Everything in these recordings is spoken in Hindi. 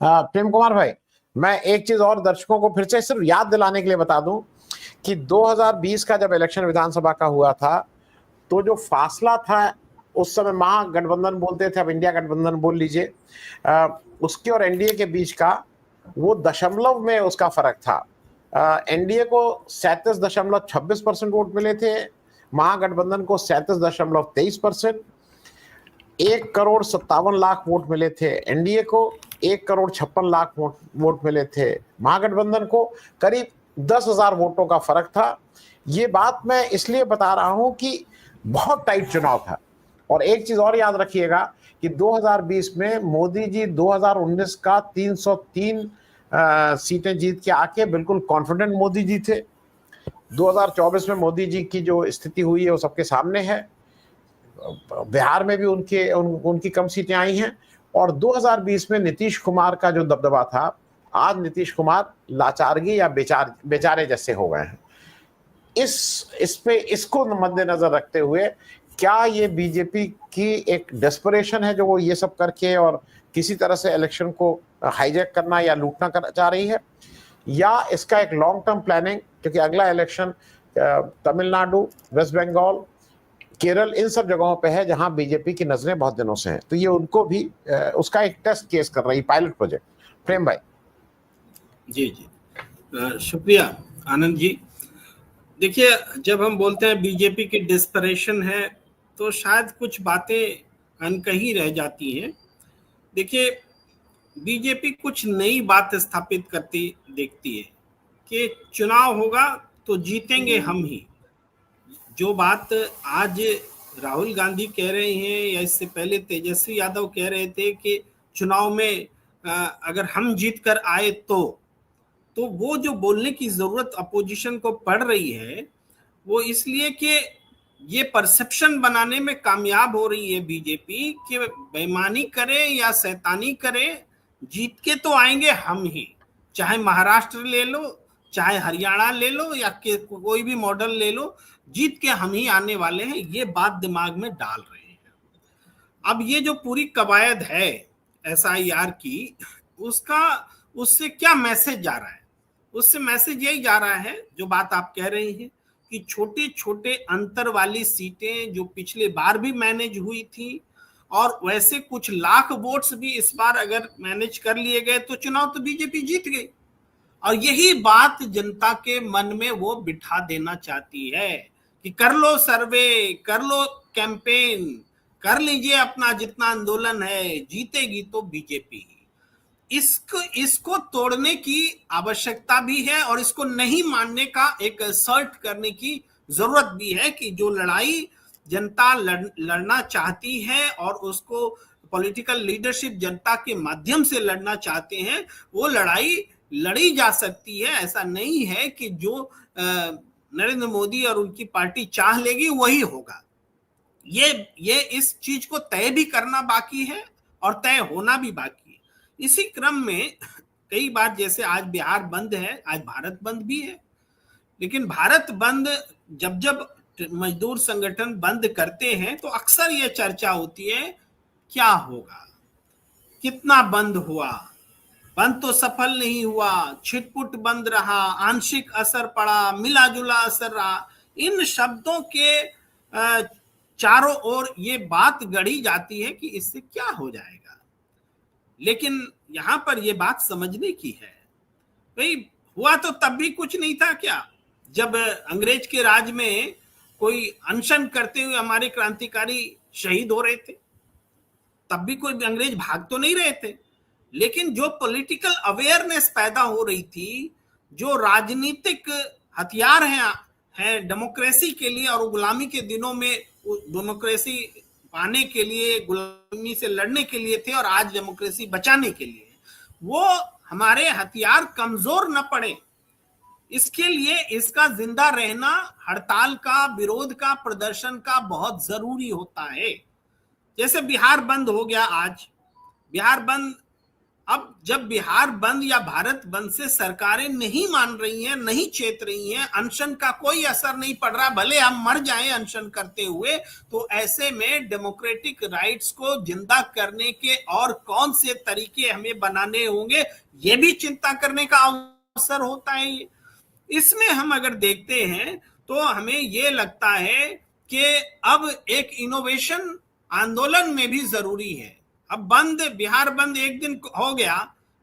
प्रेम कुमार भाई, मैं एक चीज और दर्शकों को फिर से सिर्फ याद दिलाने के लिए बता दूं कि 2020 का जब इलेक्शन विधानसभा का हुआ था, तो जो फासला था, उस समय महागठबंधन बोलते थे, अब इंडिया गठबंधन बोल लीजिए, उसके और एनडीए के बीच का वो दशमलव में उसका फर्क था। एनडीए को 37.26% वोट मिले थे, महागठबंधन को 37.23%। 1,57,00,000 वोट मिले थे एनडीए को, 1,56,00,000 वोट मिले थे महागठबंधन को। करीब 10,000 वोटों का फर्क था। ये बात मैं इसलिए बता रहा हूं कि बहुत टाइट चुनाव था। और एक चीज और याद रखिएगा कि 2020 में मोदी जी 2019 का 303 सीटें जीत के आके बिल्कुल कॉन्फिडेंट मोदी जी थे। 2024 में मोदी जी की जो स्थिति हुई है वो सबके सामने है। बिहार में भी उनकी कम सीटें आई हैं। और 2020 में नीतीश कुमार का जो दबदबा था, आज नीतीश कुमार लाचारगी या बेचारे जैसे हो गए हैं। इसको मद्देनजर रखते हुए क्या ये बीजेपी की एक डेस्परेशन है जो वो ये सब करके और किसी तरह से इलेक्शन को हाईजैक करना या लूटना करना चाह रही है, या इसका एक लॉन्ग टर्म प्लानिंग, क्योंकि अगला इलेक्शन तमिलनाडु, वेस्ट बंगाल, केरल, इन सब जगहों पे है जहां बीजेपी की नजरें बहुत दिनों से हैं, तो ये उनको भी उसका एक टेस्ट केस कर रही, पायलट प्रोजेक्ट। प्रेम भाई। जी जी, शुक्रिया आनंद जी। देखिए, जब हम बोलते हैं बीजेपी की डिस्परेशन है तो शायद कुछ बातें अनकही रह जाती हैं। देखिए, बीजेपी कुछ नई बात स्थापित करती देखती है कि चुनाव होगा तो जीतेंगे हम ही। जो बात आज राहुल गांधी कह रहे हैं या इससे पहले तेजस्वी यादव कह रहे थे कि चुनाव में अगर हम जीत कर आए तो वो जो बोलने की जरूरत अपोजिशन को पड़ रही है वो इसलिए कि ये परसेप्शन बनाने में कामयाब हो रही है बीजेपी कि बेईमानी करे या शैतानी करे, जीत के तो आएंगे हम ही। चाहे महाराष्ट्र ले लो, चाहे हरियाणा ले लो, या कोई भी मॉडल ले लो, जीत के हम ही आने वाले हैं, ये बात दिमाग में डाल रहे हैं। अब ये जो पूरी कवायद है एसआईआर की, उससे क्या मैसेज जा रहा है? उससे मैसेज यही जा रहा है जो बात आप कह रहे हैं कि छोटे छोटे अंतर वाली सीटें जो पिछले बार भी मैनेज हुई थी, और वैसे कुछ लाख वोट्स भी इस बार अगर मैनेज कर लिए गए तो चुनाव तो बीजेपी जीत गई। और यही बात जनता के मन में वो बिठा देना चाहती है कि कर लो सर्वे, कर लो कैंपेन, कर लीजिए अपना जितना आंदोलन है, जीतेगी तो बीजेपी। इसको तोड़ने की आवश्यकता भी है और इसको नहीं मानने का एक असर्ट करने की जरूरत भी है कि जो लड़ाई जनता लड़ना चाहती है और उसको पॉलिटिकल लीडरशिप जनता के माध्यम से लड़ना चाहते हैं, वो लड़ाई लड़ी जा सकती है। ऐसा नहीं है कि जो नरेंद्र मोदी और उनकी पार्टी चाह लेगी वही होगा। ये इस चीज को तय भी करना बाकी है और तय होना भी बाकी है। इसी क्रम में कई बार, जैसे आज बिहार बंद है, आज भारत बंद भी है, लेकिन भारत बंद जब मजदूर संगठन बंद करते हैं तो अक्सर ये चर्चा होती है क्या होगा, कितना बंद हुआ, बंद तो सफल नहीं हुआ, छिटपुट बंद रहा, आंशिक असर पड़ा, मिला जुला असर रहा। इन शब्दों के चारों ओर ये बात गढ़ी जाती है कि इससे क्या हो जाएगा। लेकिन यहां पर यह बात समझने की है, भाई हुआ तो तब भी कुछ नहीं था क्या? जब अंग्रेज के राज में कोई अनशन करते हुए हमारे क्रांतिकारी शहीद हो रहे थे, तब भी कोई अंग्रेज भाग तो नहीं रहे थे। लेकिन जो पॉलिटिकल अवेयरनेस पैदा हो रही थी, जो राजनीतिक हथियार हैं डेमोक्रेसी के लिए, और गुलामी के दिनों में डेमोक्रेसी पाने के लिए, गुलामी से लड़ने के लिए थे, और आज डेमोक्रेसी बचाने के लिए, वो हमारे हथियार कमजोर न पड़े, इसके लिए इसका जिंदा रहना, हड़ताल का, विरोध का, प्रदर्शन का बहुत जरूरी होता है। जैसे बिहार बंद हो गया, आज बिहार बंद अब जब बिहार बंद या भारत बंद से सरकारें नहीं मान रही हैं, नहीं चेत रही हैं, अनशन का कोई असर नहीं पड़ रहा, भले हम मर जाएं अनशन करते हुए, तो ऐसे में डेमोक्रेटिक राइट्स को जिंदा करने के और कौन से तरीके हमें बनाने होंगे, ये भी चिंता करने का अवसर होता है। इसमें हम अगर देखते हैं तो हमें ये लगता है कि अब एक इनोवेशन आंदोलन में भी जरूरी है। अब बंद, बिहार बंद एक दिन हो गया,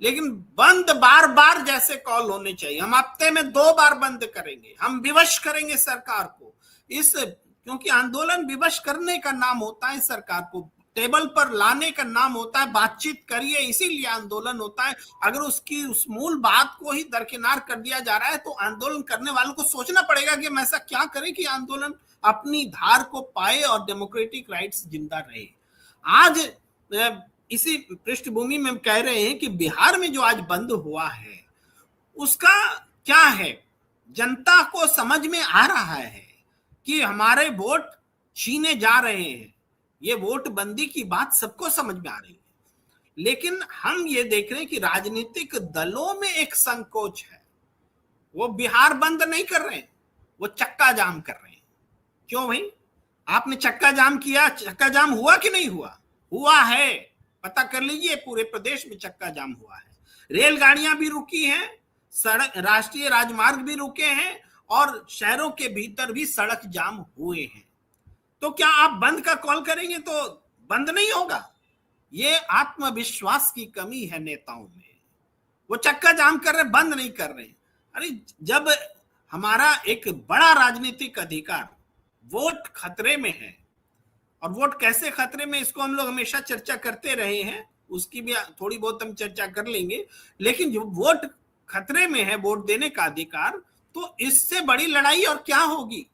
लेकिन बंद बार बार जैसे कॉल होने चाहिए। हम हफ्ते में 2 बार बंद करेंगे, हम विवश करेंगे सरकार को, इस क्योंकि आंदोलन विवश करने का नाम होता है, सरकार को टेबल पर लाने का नाम होता है, बातचीत करिए, इसीलिए आंदोलन होता है। अगर उसकी उस मूल बात को ही दरकिनार कर दिया जा रहा है तो आंदोलन करने वालों को सोचना पड़ेगा कि हम ऐसा क्या करें कि आंदोलन अपनी धार को पाए और डेमोक्रेटिक राइट्स जिंदा रहे। आज इसी पृष्ठभूमि में हम कह रहे हैं कि बिहार में जो आज बंद हुआ है उसका क्या है, जनता को समझ में आ रहा है कि हमारे वोट छीने जा रहे हैं। ये वोट बंदी की बात सबको समझ में आ रही है, लेकिन हम ये देख रहे हैं कि राजनीतिक दलों में एक संकोच है। वो बिहार बंद नहीं कर रहे हैं, वो चक्का जाम कर रहे हैं। क्यों भाई? आपने चक्का जाम किया, चक्का जाम हुआ कि नहीं हुआ? हुआ है, पता कर लीजिए, पूरे प्रदेश में चक्का जाम हुआ है। रेलगाड़ियां भी रुकी हैं, सड़क, राष्ट्रीय राजमार्ग भी रुके हैं और शहरों के भीतर भी सड़क जाम हुए हैं। तो क्या आप बंद का कॉल करेंगे तो बंद नहीं होगा? ये आत्मविश्वास की कमी है नेताओं में। वो चक्का जाम कर रहे, बंद नहीं कर रहे। अरे जब हमारा एक बड़ा राजनीतिक अधिकार वोट खतरे में है, और वोट कैसे खतरे में, इसको हम लोग हमेशा चर्चा करते रहे हैं, उसकी भी थोड़ी बहुत हम चर्चा कर लेंगे। लेकिन जो वोट खतरे में है, वोट देने का अधिकार, तो इससे बड़ी लड़ाई और क्या होगी?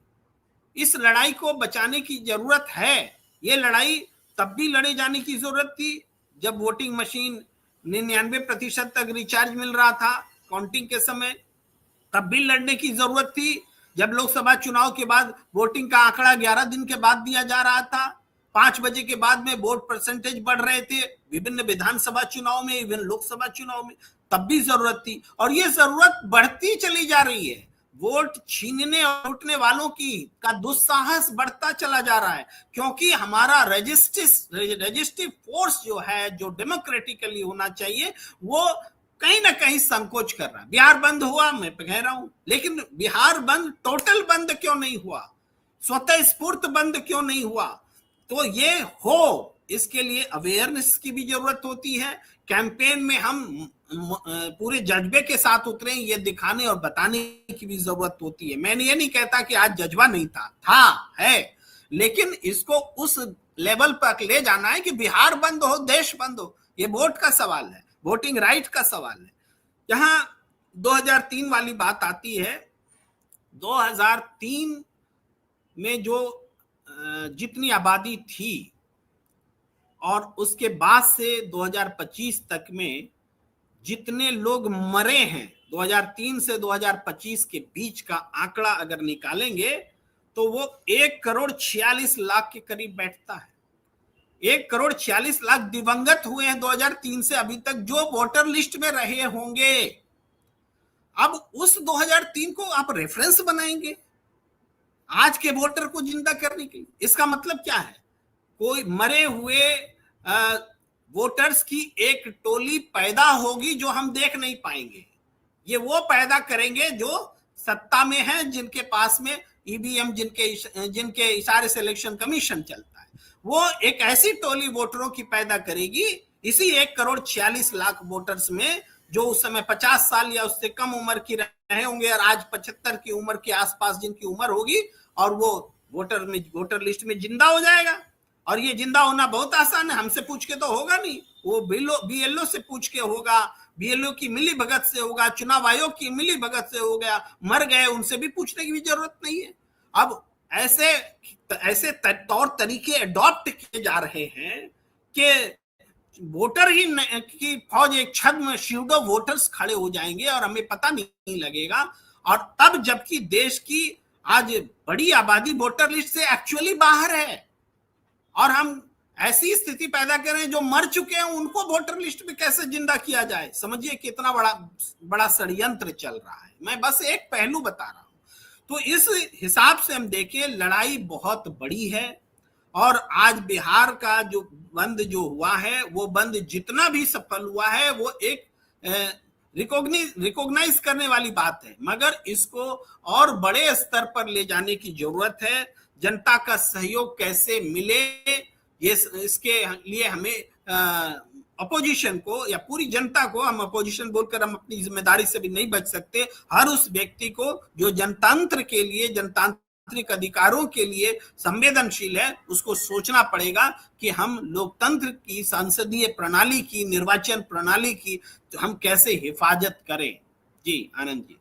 इस लड़ाई को बचाने की जरूरत है। ये लड़ाई तब भी लड़े जाने की जरूरत थी जब वोटिंग मशीन 99% तक रिचार्ज मिल रहा था काउंटिंग के समय, तब भी लड़ने की जरूरत थी जब लोकसभा चुनाव के बाद वोटिंग का आंकड़ा 11 दिन के बाद दिया जा रहा था, 5 बजे के बाद में वोट परसेंटेज बढ़ रहे थे विभिन्न विधानसभा चुनाव में, विभिन्न लोकसभा चुनाव में, तब भी जरूरत थी। और ये जरूरत बढ़ती चली जा रही है। वोट छीनने और लूटने वालों की का दुस्साहस बढ़ता चला जा रहा है, क्योंकि हमारा रजिस्ट्रिव फोर्स जो है, जो डेमोक्रेटिकली होना चाहिए, वो कहीं ना कहीं संकोच कर रहा है। बिहार बंद हुआ, मैं कह रहा हूं, लेकिन बिहार बंद टोटल बंद क्यों नहीं हुआ? स्वतः स्फूर्त बंद क्यों नहीं हुआ? तो ये हो, इसके लिए अवेयरनेस की भी जरूरत होती है। कैंपेन में हम पूरे जज्बे के साथ उतरे, ये दिखाने और बताने की भी जरूरत होती है। मैंने ये नहीं कहता कि आज जज्बा नहीं था, है, लेकिन इसको उस लेवल पर ले जाना है कि बिहार बंद हो, देश बंद हो। ये वोट का सवाल है, वोटिंग राइट का सवाल है। जहां 2003 वाली बात आती है, 2003 में जो जितनी आबादी थी और उसके बाद से 2025 तक में जितने लोग मरे हैं, 2003 से 2025 के बीच का आंकड़ा अगर निकालेंगे तो वो 1,46,00,000 के करीब बैठता है। 1,46,00,000 दिवंगत हुए हैं 2003 से अभी तक, जो वोटर लिस्ट में रहे होंगे। अब उस 2003 को आप रेफरेंस बनाएंगे आज के वोटर को जिंदा करने के लिए। इसका मतलब क्या है? कोई मरे हुए वोटर्स की एक टोली पैदा होगी जो हम देख नहीं पाएंगे। ये वो पैदा करेंगे जो सत्ता में है, जिनके पास में ईवीएम, जिनके इशारे से इलेक्शन कमीशन चलता है। वो एक ऐसी टोली वोटरों की पैदा करेगी इसी 1,46,00,000 वोटर्स में, जो उस समय 50 साल या उससे कम उम्र की रहे होंगे और आज 75 की उम्र के आसपास जिनकी उम्र होगी, और वो वोटर लिस्ट में जिंदा हो जाएगा। और ये जिंदा होना बहुत आसान है, हमसे पूछ के तो होगा नहीं, वो बीएलओ से पूछ के होगा, बीएलओ की मिली भगत से होगा, चुनाव आयोग की मिली भगत से हो गया। मर गए उनसे भी पूछने की भी जरूरत नहीं है। अब ऐसे तौर तरीके अडॉप्ट किए जा रहे हैं कि वोटर ही की फौज, एक छद्म स्यूडो वोटर्स खड़े हो जाएंगे और हमें पता नहीं लगेगा। और तब जबकि देश की आज बड़ी आबादी वोटर लिस्ट से एक्चुअली बाहर है, और हम ऐसी स्थिति पैदा करें जो मर चुके हैं उनको वोटर लिस्ट में कैसे जिंदा किया जाए। समझिए कितना बड़ा षड्यंत्र चल रहा है। मैं बस एक पहलू बता रहा हूं। तो इस हिसाब से हम देखें, लड़ाई बहुत बड़ी है और आज बिहार का जो बंद जो हुआ है, वो बंद जितना भी सफल हुआ है वो एक रिकॉग्नाइज करने वाली बात है, मगर इसको और बड़े स्तर पर ले जाने की जरूरत है। जनता का सहयोग कैसे मिले, ये इसके लिए हमें अपोजिशन को या पूरी जनता को, हम अपोजिशन बोलकर हम अपनी जिम्मेदारी से भी नहीं बच सकते, हर उस व्यक्ति को जो जनतंत्र के लिए, जनतांत्रिक अधिकारों के लिए संवेदनशील है, उसको सोचना पड़ेगा कि हम लोकतंत्र की, संसदीय प्रणाली की, निर्वाचन प्रणाली की तो हम कैसे हिफाजत करें। जी आनंद जी।